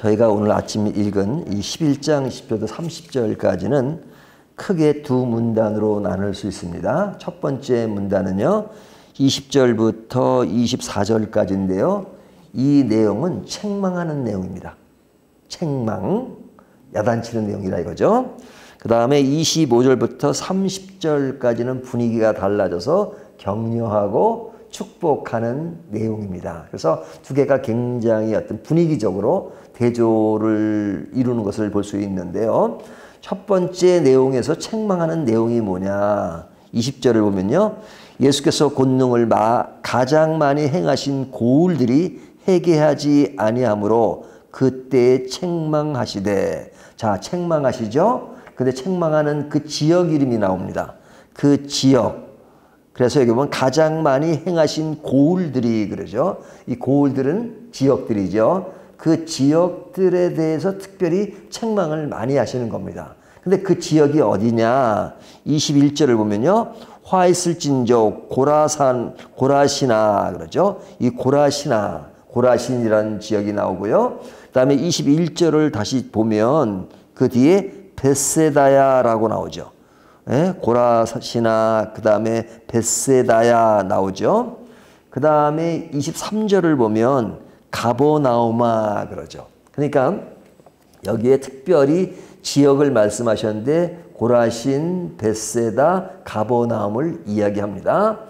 저희가 오늘 아침 읽은 이 11장 10절부터 30절까지는 크게 두 문단으로 나눌 수 있습니다. 첫 번째 문단은요, 20절부터 24절까지인데요. 이 내용은 책망하는 내용입니다. 책망, 야단치는 내용이라 이거죠. 그 다음에 25절부터 30절까지는 분위기가 달라져서 격려하고 축복하는 내용입니다. 그래서 두 개가 굉장히 어떤 분위기적으로 대조를 이루는 것을 볼 수 있는데요. 첫 번째 내용에서 책망하는 내용이 뭐냐. 20절을 보면요. 예수께서 권능을 가장 많이 행하신 고울들이 회개하지 아니하므로 그때에 책망하시되. 자, 책망하시죠? 근데 책망하는 그 지역 이름이 나옵니다. 그 지역. 그래서 여기 보면 가장 많이 행하신 고울들이 그러죠. 이 고울들은 지역들이죠. 그 지역들에 대해서 특별히 책망을 많이 하시는 겁니다. 근데 그 지역이 어디냐? 21절을 보면요. 화 있을진저 고라시나 그러죠. 이 고라신이라는 지역이 나오고요. 그 다음에 21절을 다시 보면 그 뒤에 벳세다야라고 나오죠. 예? 고라시나 그 다음에 벳세다야 나오죠. 그 다음에 23절을 보면 가버나우마 그러죠. 그러니까 여기에 특별히 지역을 말씀하셨는데 고라신, 벳세다, 가버나움을 이야기합니다.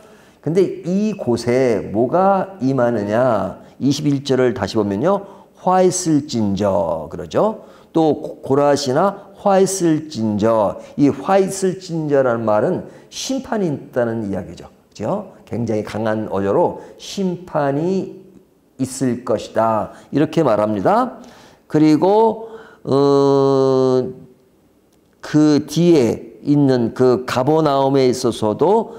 근데 이곳에 뭐가 임하느냐? 21절을 다시 보면요. 화 있을진저 그러죠. 또 고라시나 화 있을진저. 이 화 있을진저라는 말은 심판이 있다는 이야기죠. 그죠? 굉장히 강한 어조로 심판이 있을 것이다. 이렇게 말합니다. 그리고 그 뒤에 있는 그 가버나움에 있어서도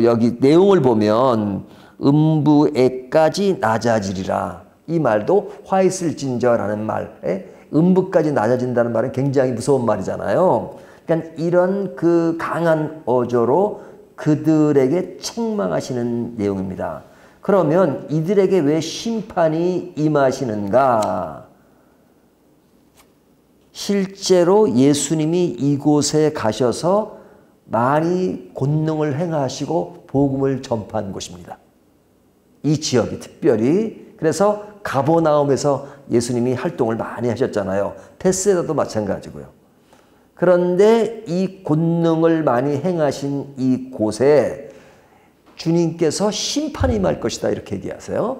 여기 내용을 보면 음부에까지 낮아지리라. 이 말도 화 있을진저라는 말에 음부까지 낮아진다는 말은 굉장히 무서운 말이잖아요. 그러니까 이런 그 강한 어조로 그들에게 책망하시는 내용입니다. 그러면 이들에게 왜 심판이 임하시는가? 실제로 예수님이 이곳에 가셔서 많이 권능을 행하시고 복음을 전파한 곳입니다. 이 지역이 특별히. 그래서 가버나움에서 예수님이 활동을 많이 하셨잖아요. 벳세다도 마찬가지고요. 그런데 이 권능을 많이 행하신 이 곳에 주님께서 심판이 임할 것이다 이렇게 얘기하세요.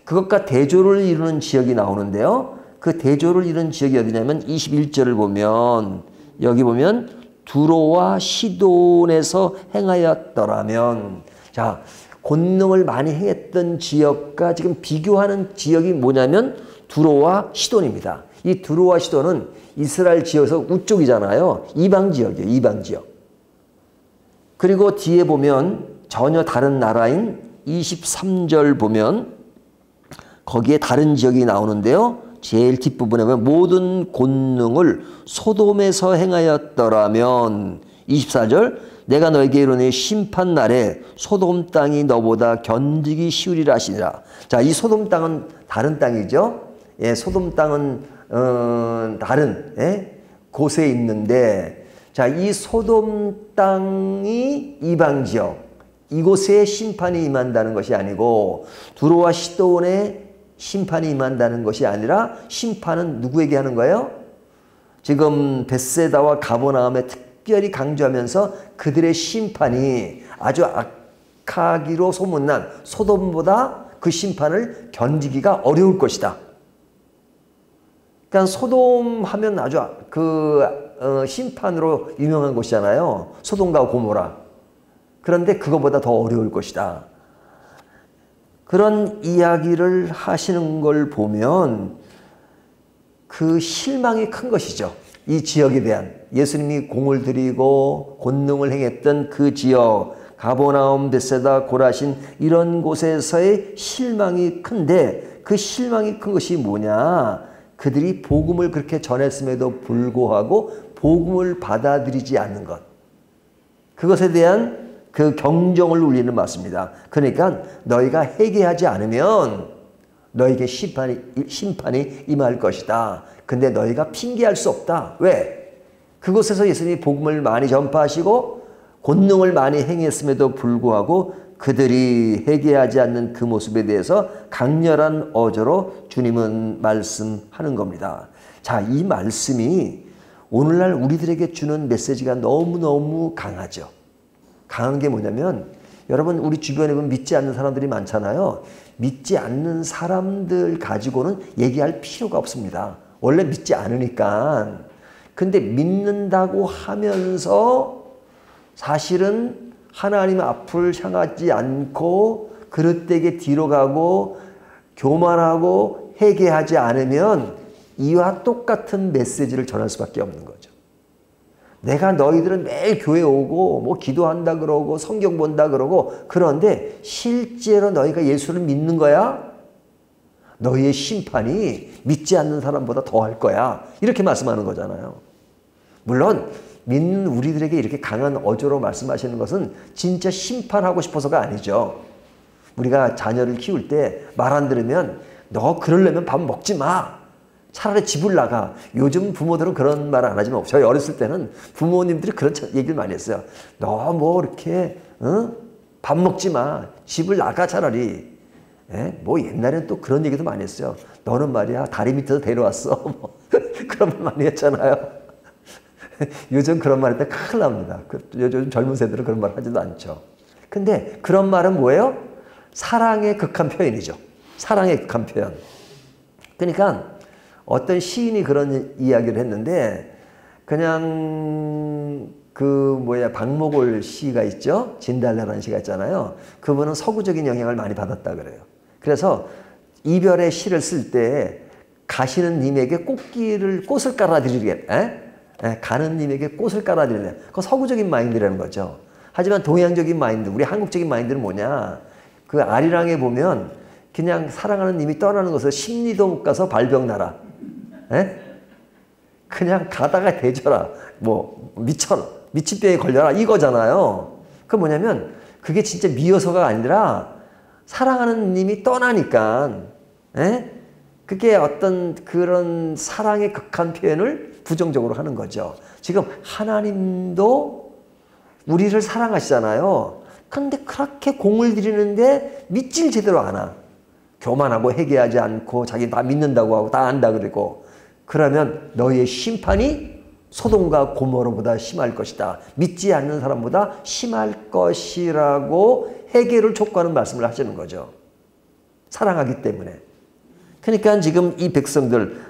그것과 대조를 이루는 지역이 나오는데요. 그 대조를 이루는 지역이 어디냐면 21절을 보면 여기 보면 두로와 시돈에서 행하였더라면. 자, 권능을 많이 행했던 지역과 지금 비교하는 지역이 뭐냐면 두로와 시돈입니다. 이 두로와 시돈은 이스라엘 지역에서 우쪽이잖아요. 이방 지역이에요. 이방 지역. 그리고 뒤에 보면 전혀 다른 나라인 23절 보면 거기에 다른 지역이 나오는데요. 제일 뒷부분에 보면 모든 권능을 소돔에서 행하였더라면 24절 내가 너에게 이르노니 심판 날에 소돔 땅이 너보다 견디기 쉬우리라 하시니라. 자, 이 소돔 땅은 다른 땅이죠. 예, 소돔 땅은 다른 곳에 있는데, 자, 이 소돔 땅이 이방 지역, 이곳에 심판이 임한다는 것이 아니고 두로와 시돈에 심판이 임한다는 것이 아니라 심판은 누구에게 하는 거예요? 지금 벳세다와 가버나움에 특별히 강조하면서 그들의 심판이 아주 악하기로 소문난 소돔보다 그 심판을 견디기가 어려울 것이다. 그러니까 소돔 하면 아주 심판으로 유명한 곳이잖아요. 소돔과 고모라. 그런데 그거보다 더 어려울 것이다. 그런 이야기를 하시는 걸 보면 그 실망이 큰 것이죠. 이 지역에 대한 예수님이 공을 들이고 권능을 행했던 그 지역, 가버나움, 벳세다, 고라신 이런 곳에서의 실망이 큰데 그 실망이 큰 것이 뭐냐? 그들이 복음을 그렇게 전했음에도 불구하고 복음을 받아들이지 않는 것. 그것에 대한 그 경종을 울리는 말씀입니다. 그러니까 너희가 회개하지 않으면 너에게 심판이 임할 것이다. 근데 너희가 핑계할 수 없다. 왜? 그곳에서 예수님이 복음을 많이 전파하시고 권능을 많이 행했음에도 불구하고 그들이 회개하지 않는 그 모습에 대해서 강렬한 어조로 주님은 말씀하는 겁니다. 자, 이 말씀이 오늘날 우리들에게 주는 메시지가 너무너무 강하죠. 강한 게 뭐냐면 여러분 우리 주변에 보면 믿지 않는 사람들이 많잖아요. 믿지 않는 사람들 가지고는 얘기할 필요가 없습니다. 원래 믿지 않으니까. 근데 믿는다고 하면서 사실은 하나님 앞을 향하지 않고 그릇되게 뒤로 가고 교만하고 회개하지 않으면 이와 똑같은 메시지를 전할 수밖에 없는 거죠. 내가 너희들은 매일 교회 오고 뭐 기도한다 그러고 성경 본다 그러고 그런데 실제로 너희가 예수를 믿는 거야? 너희의 심판이 믿지 않는 사람보다 더할 거야. 이렇게 말씀하는 거잖아요. 물론 믿는 우리들에게 이렇게 강한 어조로 말씀하시는 것은 진짜 심판하고 싶어서가 아니죠. 우리가 자녀를 키울 때 말 안 들으면 너 그러려면 밥 먹지 마. 차라리 집을 나가. 요즘 부모들은 그런 말 안 하지만 저희 어렸을 때는 부모님들이 그런 얘기를 많이 했어요. 너 뭐 이렇게 밥 먹지 마. 집을 나가 차라리. 예? 뭐 옛날에는 또 그런 얘기도 많이 했어요. 너는 말이야 다리 밑에서 데려왔어. 뭐 그런 말 많이 했잖아요. 요즘 그런 말 할 때 큰일 납니다. 요즘 젊은 세대들은 그런 말 하지도 않죠. 근데 그런 말은 뭐예요? 사랑의 극한 표현이죠. 사랑의 극한 표현. 그러니까 어떤 시인이 그런 이야기를 했는데 그냥 박목월 시가 있죠. 진달래라는 시가 있잖아요. 그분은 서구적인 영향을 많이 받았다 그래요. 그래서 이별의 시를 쓸 때 가시는 님에게 꽃을 깔아드리게 가는 님에게 꽃을 깔아드리는 그건 서구적인 마인드라는 거죠. 하지만 동양적인 마인드, 우리 한국적인 마인드는 뭐냐? 그 아리랑에 보면 그냥 사랑하는 님이 떠나는 것을 십리도 못 가서 발병 나라. 그냥 가다가 대져라. 뭐 미친병에 걸려라 이거잖아요. 그 뭐냐면 그게 진짜 미워서가 아니라 사랑하는 님이 떠나니까 그게 어떤 그런 사랑의 극한 표현을 부정적으로 하는 거죠. 지금 하나님도 우리를 사랑하시잖아요. 근데 그렇게 공을 들이는데 믿질 제대로 안 하. 교만하고 회개하지 않고 자기 다 믿는다고 하고 다 안다 그러고 그러면 너희의 심판이 소돔과 고모로보다 심할 것이다. 믿지 않는 사람보다 심할 것이라고 회개를 촉구하는 말씀을 하시는 거죠. 사랑하기 때문에. 그러니까 지금 이 백성들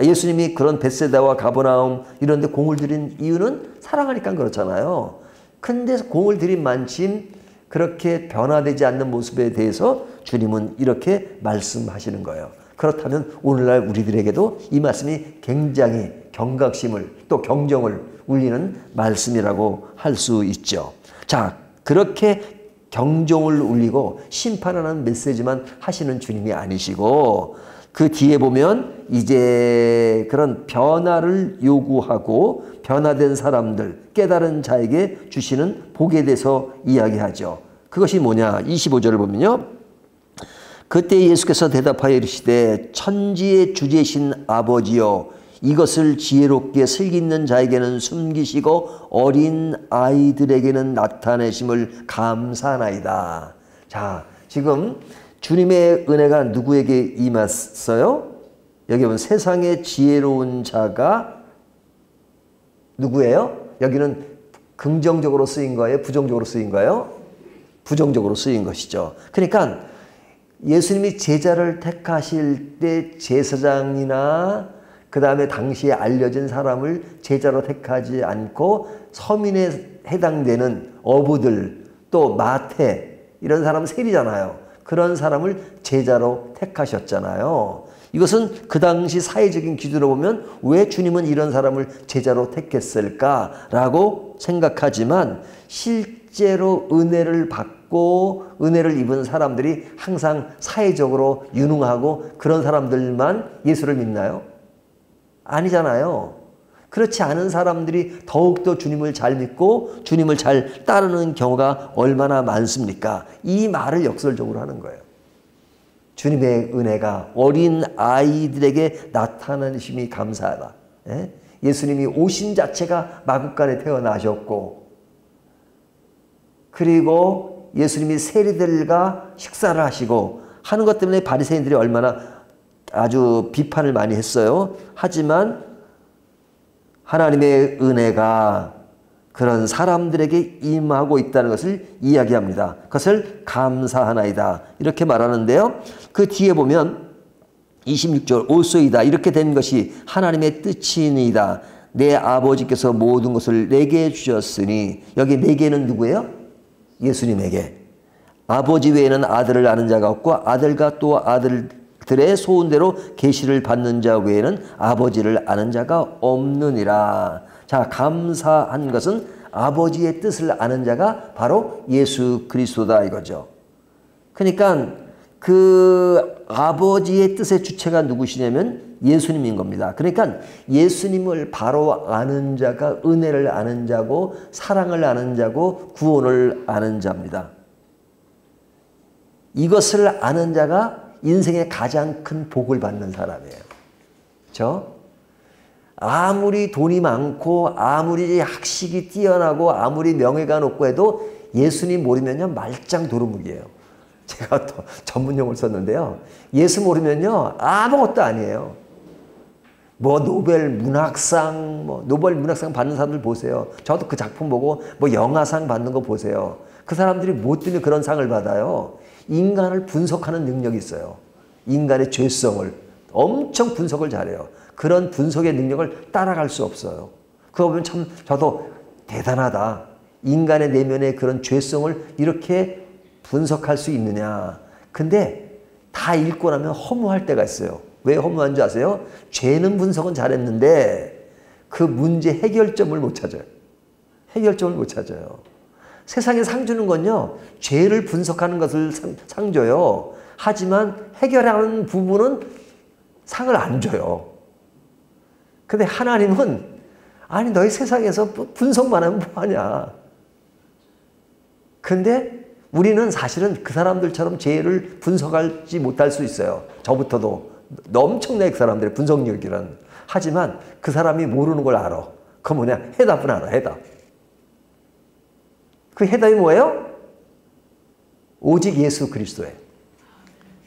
예수님이 그런 벳세다와 가버나움 이런 데 공을 들인 이유는 사랑하니까 그렇잖아요. 근데 공을 들인 만큼 그렇게 변화되지 않는 모습에 대해서 주님은 이렇게 말씀하시는 거예요. 그렇다면 오늘날 우리들에게도 이 말씀이 굉장히 경각심을 또 경종을 울리는 말씀이라고 할 수 있죠. 자, 그렇게 경종을 울리고 심판하는 메시지만 하시는 주님이 아니시고 그 뒤에 보면 이제 그런 변화를 요구하고 변화된 사람들, 깨달은 자에게 주시는 복에 대해서 이야기하죠. 그것이 뭐냐? 25절을 보면요. 그때 예수께서 대답하여 이르시되 천지의 주제신 아버지여 이것을 지혜롭게 슬기있는 자에게는 숨기시고 어린 아이들에게는 나타내심을 감사하나이다. 자, 지금 주님의 은혜가 누구에게 임했어요? 여기 보면 세상의 지혜로운 자가 누구예요? 여기는 긍정적으로 쓰인 거예요? 부정적으로 쓰인 거예요? 부정적으로 쓰인 것이죠. 그러니까 예수님이 제자를 택하실 때 제사장이나 그 다음에 당시에 알려진 사람을 제자로 택하지 않고 서민에 해당되는 어부들 또 마태 이런 사람은 세리잖아요. 그런 사람을 제자로 택하셨잖아요. 이것은 그 당시 사회적인 기준으로 보면 왜 주님은 이런 사람을 제자로 택했을까라고 생각하지만 실제로 은혜를 받고 은혜를 입은 사람들이 항상 사회적으로 유능하고 그런 사람들만 예수를 믿나요? 아니잖아요. 그렇지 않은 사람들이 더욱더 주님을 잘 믿고 주님을 잘 따르는 경우가 얼마나 많습니까? 이 말을 역설적으로 하는 거예요. 주님의 은혜가 어린 아이들에게 나타나심이 감사하다. 예? 예수님이 오신 자체가 마구간에 태어나셨고, 그리고 예수님이 세리들과 식사를 하시고 하는 것 때문에 바리새인들이 얼마나 아주 비판을 많이 했어요. 하지만 하나님의 은혜가 그런 사람들에게 임하고 있다는 것을 이야기합니다. 그것을 감사하나이다 이렇게 말하는데요. 그 뒤에 보면 26절 오소이다 이렇게 된 것이 하나님의 뜻이니이다. 내 아버지께서 모든 것을 내게 주셨으니, 여기 내게는 누구예요? 예수님에게. 아버지 외에는 아들을 아는 자가 없고 아들과 또 아들들의 소원대로 계시를 받는 자 외에는 아버지를 아는 자가 없느니라. 자, 감사한 것은 아버지의 뜻을 아는 자가 바로 예수 그리스도다 이거죠. 그러니까 그 아버지의 뜻의 주체가 누구시냐면 예수님인 겁니다. 그러니까 예수님을 바로 아는 자가 은혜를 아는 자고 사랑을 아는 자고 구원을 아는 자입니다. 이것을 아는 자가 인생의 가장 큰 복을 받는 사람이에요. 그렇죠? 아무리 돈이 많고 아무리 학식이 뛰어나고 아무리 명예가 높고 해도 예수님 모르면요 말짱 도루묵이에요. 제가 또 전문용어를 썼는데요. 예수 모르면요 아무것도 아니에요. 뭐 노벨 문학상 받는 사람들 보세요. 저도 그 작품 보고 뭐 영화상 받는 거 보세요. 그 사람들이 뭐 때문에 그런 상을 받아요? 인간을 분석하는 능력이 있어요. 인간의 죄성을 엄청 분석을 잘해요. 그런 분석의 능력을 따라갈 수 없어요. 그거 보면 참 저도 대단하다. 인간의 내면의 그런 죄성을 이렇게 분석할 수 있느냐. 근데 다 읽고 나면 허무할 때가 있어요. 왜 허무한 줄 아세요? 죄는 분석은 잘했는데 그 문제 해결점을 못 찾아요. 해결점을 못 찾아요. 세상에 상 주는 건요, 죄를 분석하는 것을 상 줘요. 하지만 해결하는 부분은 상을 안 줘요. 근데 하나님은 아니 너희 세상에서 분석만 하면 뭐하냐. 근데 우리는 사실은 그 사람들처럼 죄를 분석하지 못할 수 있어요. 저부터도 엄청나게 그 사람들의 분석력이란. 하지만 그 사람이 모르는 걸 알아. 그건 뭐냐? 해답은 알아. 해답. 그 해답이 뭐예요? 오직 예수 그리스도예요.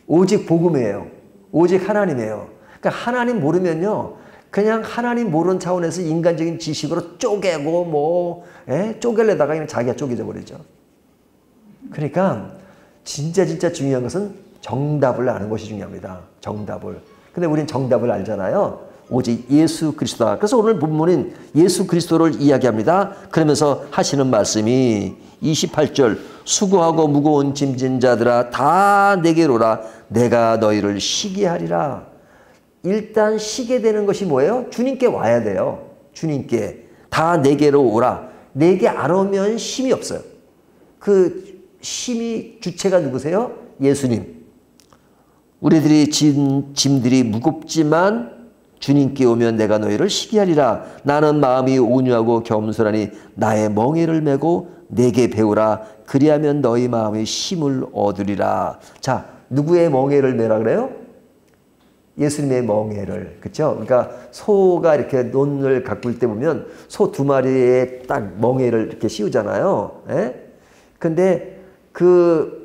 오직 복음이에요. 오직 하나님이에요. 그러니까 하나님 모르면요, 그냥 하나님 모르는 차원에서 인간적인 지식으로 쪼개고 쪼개려다가 그냥 자기가 쪼개져 버리죠. 그러니까 진짜 중요한 것은 정답을 아는 것이 중요합니다. 정답을. 근데 우리는 정답을 알잖아요. 오직 예수 그리스도다. 그래서 오늘 본문은 예수 그리스도를 이야기합니다. 그러면서 하시는 말씀이 28절 수고하고 무거운 짐진 자들아 다 내게로 오라. 내가 너희를 쉬게 하리라. 일단 쉬게 되는 것이 뭐예요? 주님께 와야 돼요. 주님께. 다 내게로 오라. 내게 안 오면 쉼이 없어요. 그 쉼이 주체가 누구세요? 예수님. 우리들이 짐들이 무겁지만 주님께 오면 내가 너희를 쉬게 하리라. 나는 마음이 온유하고 겸손하니 나의 멍에를 메고 내게 배우라. 그리하면 너희 마음의 쉼을 얻으리라. 자, 누구의 멍에를 메라 그래요? 예수님의 멍에를. 그렇죠? 그러니까 소가 이렇게 논을 가꿀 때 보면 소 두 마리에 딱 멍에를 이렇게 씌우잖아요. 예? 근데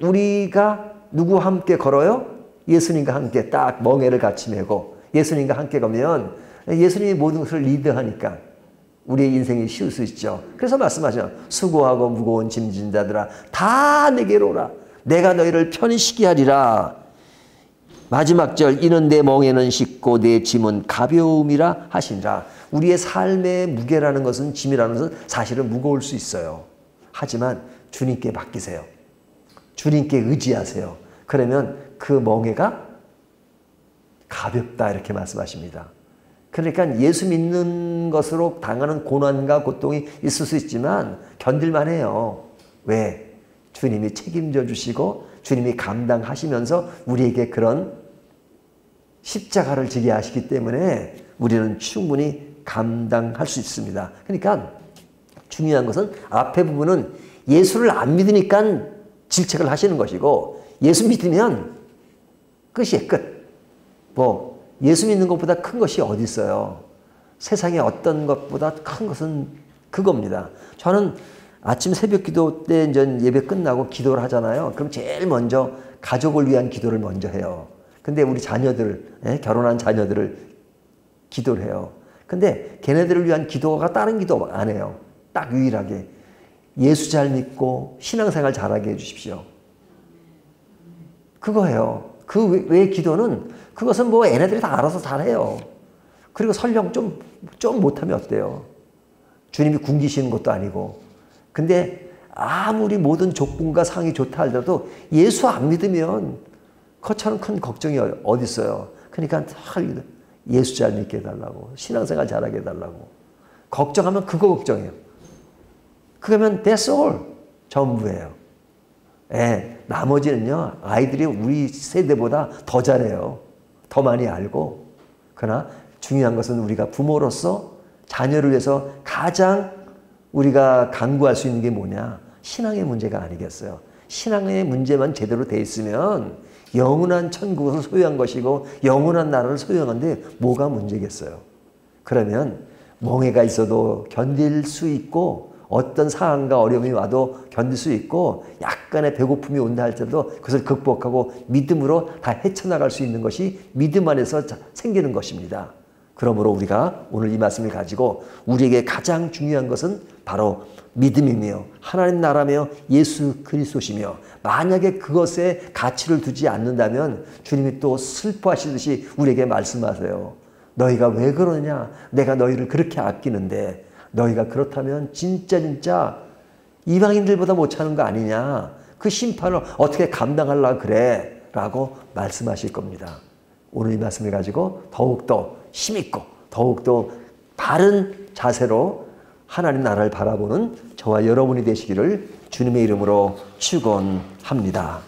우리가 누구와 함께 걸어요? 예수님과 함께 딱 멍에를 같이 메고 예수님과 함께 가면 예수님이 모든 것을 리드하니까 우리의 인생이 쉬울 수 있죠. 그래서 말씀하죠. 수고하고 무거운 짐진 자들아 다 내게로 오라. 내가 너희를 편히 쉬게 하리라. 마지막 절 이는 내 멍에는 쉽고 내 짐은 가벼움이라 하시니라. 우리의 삶의 무게라는 것은, 짐이라는 것은 사실은 무거울 수 있어요. 하지만 주님께 맡기세요. 주님께 의지하세요. 그러면 그 멍에가 가볍다 이렇게 말씀하십니다. 그러니까 예수 믿는 것으로 당하는 고난과 고통이 있을 수 있지만 견딜만 해요. 왜? 주님이 책임져 주시고 주님이 감당하시면서 우리에게 그런 십자가를 지게 하시기 때문에 우리는 충분히 감당할 수 있습니다. 그러니까 중요한 것은 앞에 부분은 예수를 안 믿으니까 질책을 하시는 것이고 예수 믿으면 끝이에요. 끝. 뭐 예수 믿는 것보다 큰 것이 어디 있어요. 세상에 어떤 것보다 큰 것은 그겁니다. 저는 아침 새벽 기도 때 이제 예배 끝나고 기도를 하잖아요. 그럼 제일 먼저 가족을 위한 기도를 먼저 해요. 근데 우리 자녀들, 결혼한 자녀들을 기도를 해요. 근데 걔네들을 위한 기도가 다른 기도 안 해요. 딱 유일하게 예수 잘 믿고 신앙생활 잘하게 해주십시오. 그거예요. 그 외의 기도는 그것은 뭐 얘네들이 다 알아서 잘해요. 그리고 설령 좀 못하면 어때요? 주님이 굶기시는 것도 아니고. 근데 아무리 모든 조건과 상이 좋다 하더라도 예수 안 믿으면 그것처럼 큰 걱정이 어디 있어요. 그러니까 예수 잘 믿게 해달라고, 신앙생활 잘하게 해달라고. 걱정하면 그거 걱정해요. 그러면 that's all. 전부예요. 나머지는요, 아이들이 우리 세대보다 더 잘해요. 더 많이 알고. 그러나 중요한 것은 우리가 부모로서 자녀를 위해서 가장 우리가 강구할 수 있는 게 뭐냐? 신앙의 문제가 아니겠어요. 신앙의 문제만 제대로 돼 있으면 영원한 천국을 소유한 것이고 영원한 나라를 소유하는데 뭐가 문제겠어요. 그러면 멍해가 있어도 견딜 수 있고 어떤 상황과 어려움이 와도 견딜 수 있고 약간의 배고픔이 온다 할지라도 그것을 극복하고 믿음으로 다 헤쳐나갈 수 있는 것이 믿음 안에서 생기는 것입니다. 그러므로 우리가 오늘 이 말씀을 가지고 우리에게 가장 중요한 것은 바로 믿음이며 하나님 나라며 예수 그리스도시며 만약에 그것에 가치를 두지 않는다면 주님이 또 슬퍼하시듯이 우리에게 말씀하세요. 너희가 왜 그러냐? 내가 너희를 그렇게 아끼는데 너희가 그렇다면 진짜 이방인들보다 못하는 거 아니냐? 그 심판을 어떻게 감당하려고 그래? 라고 말씀하실 겁니다. 오늘 이 말씀을 가지고 더욱더 힘있고 더욱더 바른 자세로 하나님 나라를 바라보는 저와 여러분이 되시기를 주님의 이름으로 축원합니다.